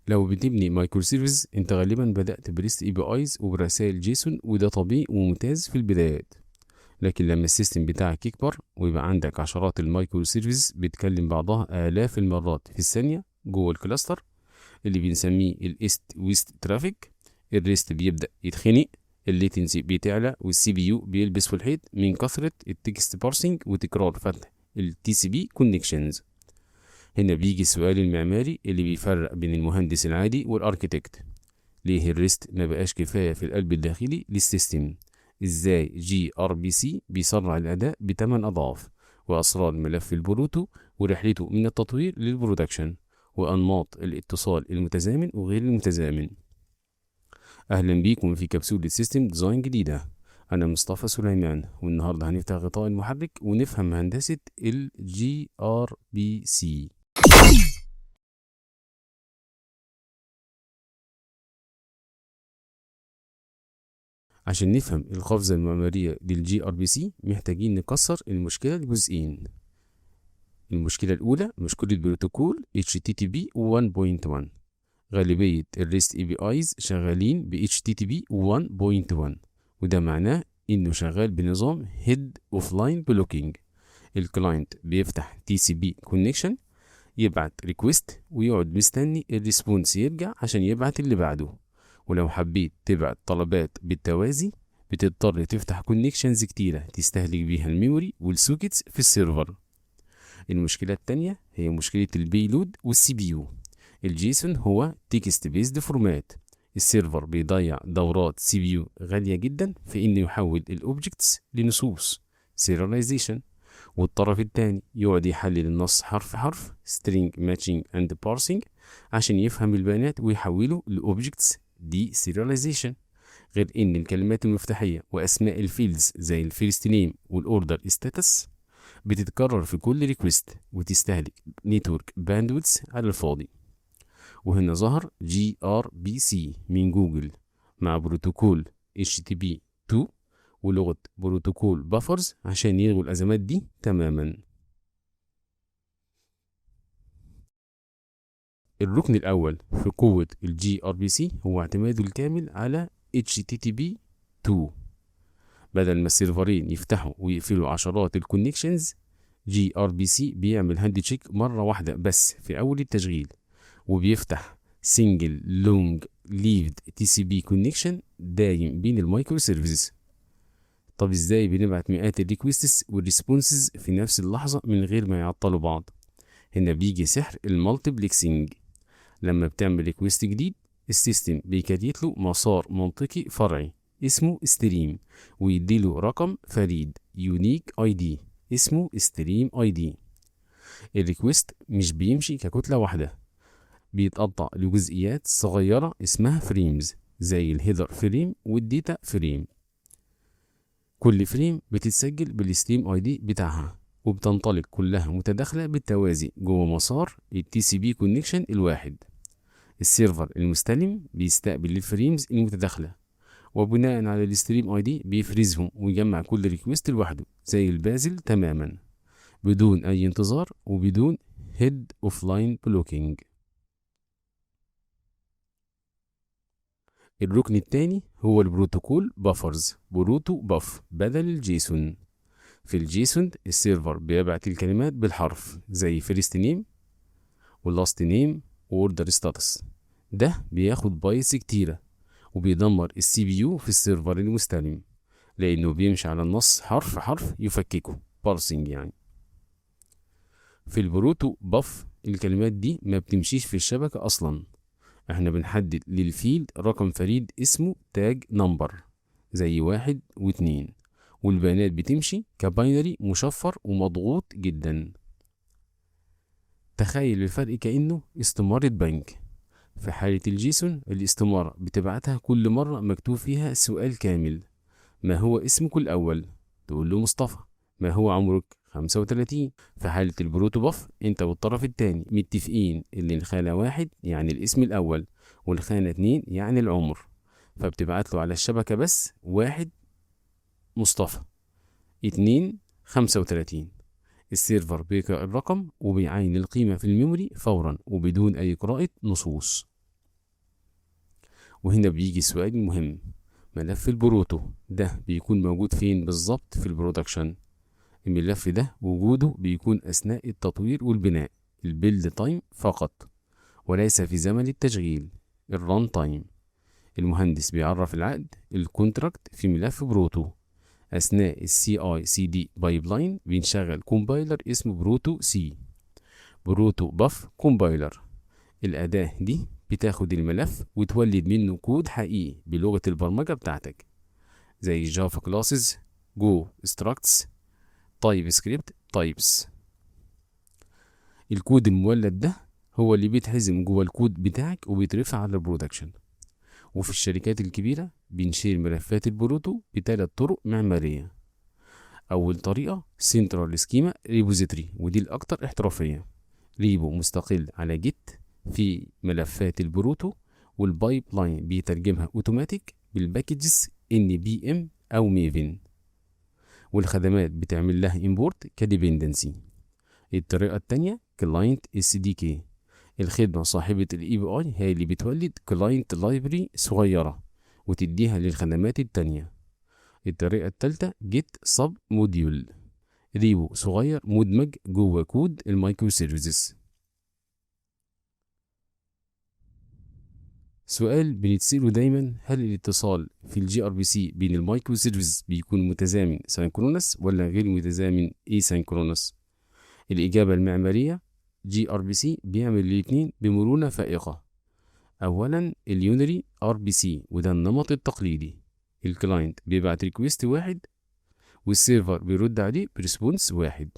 لو بتبني مايكرو سيرفيس انت غالبا بدأت بريست اي بي ايز وبرسائل جيسون، وده طبيعي وممتاز في البدايات. لكن لما السيستم بتاعك يكبر ويبقى عندك عشرات المايكرو سيرفيس بتكلم بعضها آلاف المرات في الثانية جوه الكلاستر اللي بنسميه الايست ويست ترافيك، الريست بيبدأ يتخنق، الليتنسي بتعلى، والسي بي يو بيلبس في الحيط من كثرة التكست بارسنج وتكرار فتح التي سي بي كونكشنز. هنا بيجي السؤال المعماري اللي بيفرق بين المهندس العادي والاركيتكت: ليه الريست ما بقاش كفاية في القلب الداخلي للسيستم؟ ازاي جي ار بي سي بيسرع الاداء ب8 اضعاف؟ واسرار ملف البروتو ورحلته من التطوير للبرودكشن، وانماط الاتصال المتزامن وغير المتزامن. اهلا بيكم في كبسولة سيستم ديزاين جديدة. انا مصطفى سليمان، والنهاردة هنفتح غطاء المحرك ونفهم هندسة الجي ار بي سي. عشان نفهم القفزة المعمارية للجي ار بي سي محتاجين نكسر المشكلة لجزئين. المشكلة الأولى مشكلة بروتوكول HTTP 1.1. غالبية الريست اي بي ايز شغالين ب HTTP 1.1، وده معناه انه شغال بنظام هيد اوف لاين بلوكينج. الكلاينت بيفتح تي سي بي كونكشن، يبعت ريكويست ويقعد مستني الريسبونس يرجع عشان يبعت اللي بعده. ولو حبيت تبعت طلبات بالتوازي بتضطر تفتح كونكشنز كتيرة تستهلك بيها الميموري والسوكيتس في السيرفر. المشكلة التانية هي مشكلة البيلود والسي بي يو. الجيسون هو تكست بيزد فورمات، السيرفر بيضيع دورات سي بي يو غالية جدا في انه يحول الاوبجكتس لنصوص سيرياليزيشن، والطرف التاني يقعد يحلل النص حرف حرف string matching and parsing عشان يفهم البيانات ويحوله لأوبجكتس دي serialization. غير ان الكلمات المفتاحية واسماء الفيلدز زي الفيرست نيم والاوردر ستاتس بتتكرر في كل ريكوست وتستهلك نتورك باندويتس على الفاضي. وهنا ظهر جي ار بي سي من جوجل مع بروتوكول HTTP2 ولغة بروتوكول بافرز عشان يلغوا الأزمات دي تماما. الركن الأول في قوة الجي ار بي سي هو اعتماده الكامل على HTTP2. بدل ما السيرفرين يفتحوا ويقفلوا عشرات الكونكشنز، جي ار بي سي بيعمل هاند تشيك مرة واحدة بس في أول التشغيل، وبيفتح سنجل لونج ليفد تي سي بي كونكشن دايم بين المايكرو سيرفيسز. طب ازاي بنبعت مئات الريكوستس والريسبونسز في نفس اللحظة من غير ما يعطلوا بعض؟ هنا بيجي سحر المالتيبلكسنج. لما بتعمل ريكوست جديد السيستم بيكريت له مسار منطقي فرعي اسمه ستريم، ويديله رقم فريد يونيك اي دي اسمه ستريم اي دي. الريكوست مش بيمشي ككتلة واحدة، بيتقطع لجزئيات صغيرة اسمها فريمز زي الهيدر فريم والديتا فريم. كل فريم بتتسجل بالستريم اي دي بتاعها، وبتنطلق كلها متداخلة بالتوازي جوه مسار التي سي بي كونكشن الواحد. السيرفر المستلم بيستقبل الفريمز المتداخلة، وبناء على الستريم اي دي بيفرزهم ويجمع كل ريكوست لوحده زي البازل تماما بدون اي انتظار وبدون هيد اوف لاين بلوكينج. الركن الثاني هو البروتوكول بافرز، بروتو باف بدل الجيسون. في الجيسون السيرفر بيبعت الكلمات بالحرف زي فيرست نيم واللاست نيم واوردر ستاتس. ده بياخد بايتس كتيرة وبيدمر السي بي يو في السيرفر المستلم، لانه بيمشي على النص حرف حرف يفككه بارسنج يعني. في البروتو باف الكلمات دي ما بتمشيش في الشبكة اصلا، احنا بنحدد للفيلد رقم فريد اسمه تاج نمبر زي 1 و2، والبيانات بتمشي كباينري مشفر ومضغوط جدا. تخيل الفرق كأنه استمارة بنك. في حالة الجيسون الاستمارة بتبعتها كل مرة مكتوب فيها سؤال كامل: ما هو اسمك الأول؟ تقول له مصطفى. ما هو عمرك؟ 35. في حالة البروتوباف انت والطرف التاني متفقين ان الخانة 1 يعني الاسم الأول، والخانة 2 يعني العمر، فبتبعت له على الشبكة بس 1 مصطفى، 2 35. السيرفر بيقرأ الرقم وبيعين القيمة في الميموري فورا وبدون أي قراءة نصوص. وهنا بيجي السؤال المهم، ملف البروتو ده بيكون موجود فين بالظبط في البرودكشن؟ الملف ده وجوده بيكون أثناء التطوير والبناء، البيلد تايم فقط، وليس في زمن التشغيل، الران تايم. المهندس بيعرف العقد الكونتراكت في ملف بروتو. أثناء السي اي سي دي بايبلاين بنشغل كومبايلر اسمه بروتو سي، بروتو باف كومبايلر. الأداة دي بتاخد الملف وتولد منه كود حقيقي بلغة البرمجة بتاعتك، زي جافا كلاسز، جو ستراكتس، تايب سكريبت تايبس. الكود المولد ده هو اللي بيتحزم جوه الكود بتاعك وبيترفع على البرودكشن. وفي الشركات الكبيرة بنشيل ملفات البروتو بثلاث طرق معمارية. أول طريقة سنترال سكيما ريبوزيتوري، ودي الأكثر احترافية، ريبو مستقل على جيت في ملفات البروتو، والبايب لاين بيترجمها اوتوماتيك بالباكجز NPM أو ميفن، والخدمات بتعمل لها امبورت كديبندنسي. الطريقة التانية كلاينت SDK، الخدمة صاحبة ال API هي اللي بتولد كلاينت لايبرري صغيرة وتديها للخدمات التانية. الطريقة التالتة جيت سب موديول، ريبو صغير مدمج جوه كود المايكرو سيرفيسز. سؤال بنتسأله دايما، هل الاتصال في الجي ار بي سي بين المايكرو سيرفيس بيكون متزامن سينكرونس ولا غير متزامن اسينكرونس؟ الإجابة المعمارية جي ار بي سي بيعمل الاتنين بمرونة فائقة. أولا اليونري ار بي سي، وده النمط التقليدي، الكلاينت بيبعت ريكويست واحد والسيرفر بيرد عليه بريسبونس واحد،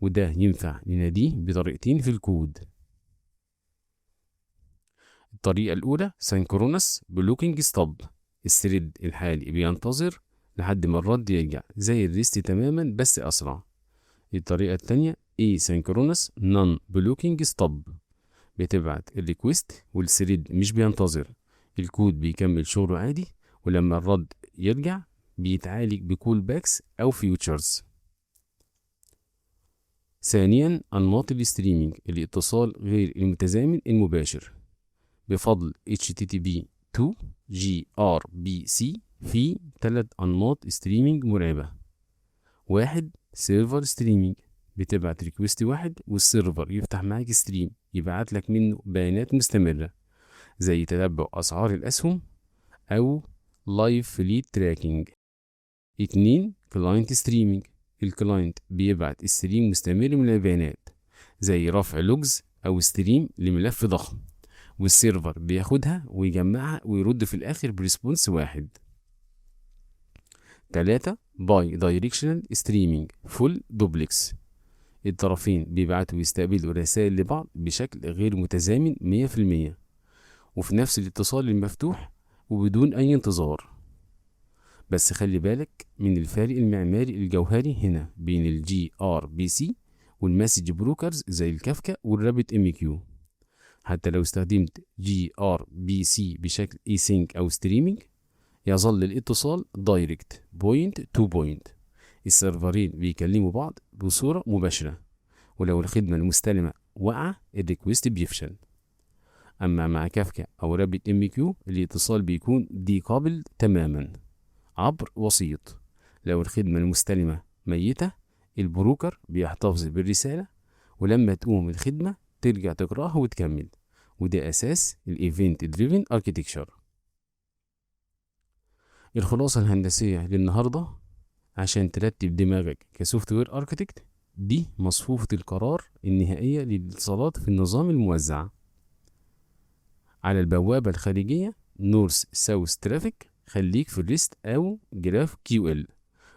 وده ينفع نناديه بطريقتين في الكود. الطريقة الأولى سينكرونس بلوكينج ستوب، الثريد الحالي بينتظر لحد ما الرد يرجع زي الريست تماما بس أسرع. الطريقة التانية asynchronous non blocking stop، بتبعت الريكوست والثريد مش بينتظر، الكود بيكمل شغله عادي، ولما الرد يرجع بيتعالج بكول باكس أو فيوتشرز. ثانيا أنماط الستريمينج، الاتصال غير المتزامن المباشر، بفضل HTTP to gRPC في 3 أنماط ستريمينج مرعبة. واحد سيرفر ستريمينج، بتبعت ريكوست واحد والسيرفر يفتح معاك ستريم يبعت لك منه بيانات مستمرة زي تتبع أسعار الأسهم أو لايف فليت تراكنج. 2 كلاينت ستريمينج، الكلاينت بيبعت ستريم مستمر من البيانات زي رفع لوجز أو ستريم لملف ضخم، والسيرفر بياخدها ويجمعها ويرد في الآخر بريسبونس واحد. 3 باي دايركشنال ستريمينج فول دوبلكس، الطرفين بيبعتوا ويستقبلوا رسائل لبعض بشكل غير متزامن 100%، وفي نفس الاتصال المفتوح وبدون أي انتظار. بس خلي بالك من الفارق المعماري الجوهري هنا بين الجي ار بي سي والمسج بروكرز زي الكافكا والرابت ام كيو. حتى لو استخدمت جي ار بي سي بشكل اي سينك او ستريمينج، يظل الاتصال دايركت بوينت تو بوينت، السيرفرين بيكلموا بعض بصورة مباشرة، ولو الخدمة المستلمة وقع الريكوست بيفشل. أما مع كافكا أو رابت ام كيو الاتصال بيكون ديكابل تماما عبر وسيط، لو الخدمة المستلمة ميتة البروكر بيحتفظ بالرسالة، ولما تقوم الخدمة ترجع تقرأها وتكمل، وده أساس الايفنت دريفن اركيتكشر. الخلاصة الهندسية للنهاردة، عشان ترتب دماغك كسوفت وير اركيتكت، دي مصفوفة القرار النهائية للاتصالات في النظام الموزع. على البوابة الخارجية نورث ساوث ترافيك خليك في الريست أو جراف كيو ال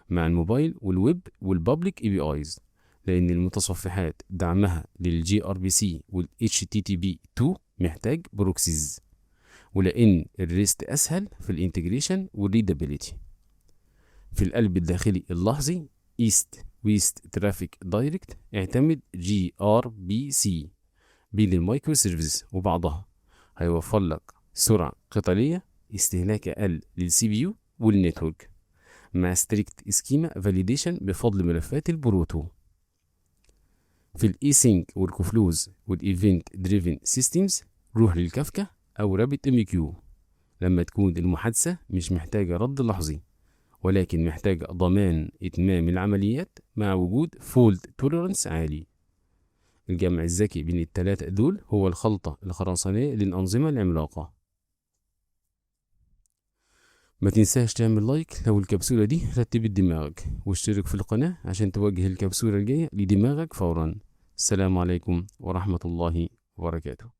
مع الموبايل والويب والبابليك اي بي ايز، لأن المتصفحات دعمها للجي ار بي سي والاتش تي تي بي 2 محتاج بروكسيز، ولأن الريست أسهل في الانتجريشن والريدابيليتي. في القلب الداخلي اللحظي ايست ويست ترافيك دايركت اعتمد جي ار بي سي بين المايكرو سيرفيس وبعضها، هيوفر لك سرعة قتالية، استهلاك أقل للسي بي يو والنتورك، مع ستريكت اسكيما فاليديشن بفضل ملفات البروتو. في الاي سينك والكوفلوز والايفنت دريفن سيستمز روح للكافكا او رابت ام كيو، لما تكون المحادثة مش محتاجة رد لحظي، ولكن محتاجة ضمان إتمام العمليات مع وجود فولد توليرانس عالي. الجمع الذكي بين التلاتة دول هو الخلطة الخرسانية للأنظمة العملاقة. ما تنساش تعمل لايك لو الكبسولة دي رتبت دماغك، واشترك في القناة عشان توجه الكبسولة الجاية لدماغك فورا. السلام عليكم ورحمة الله وبركاته.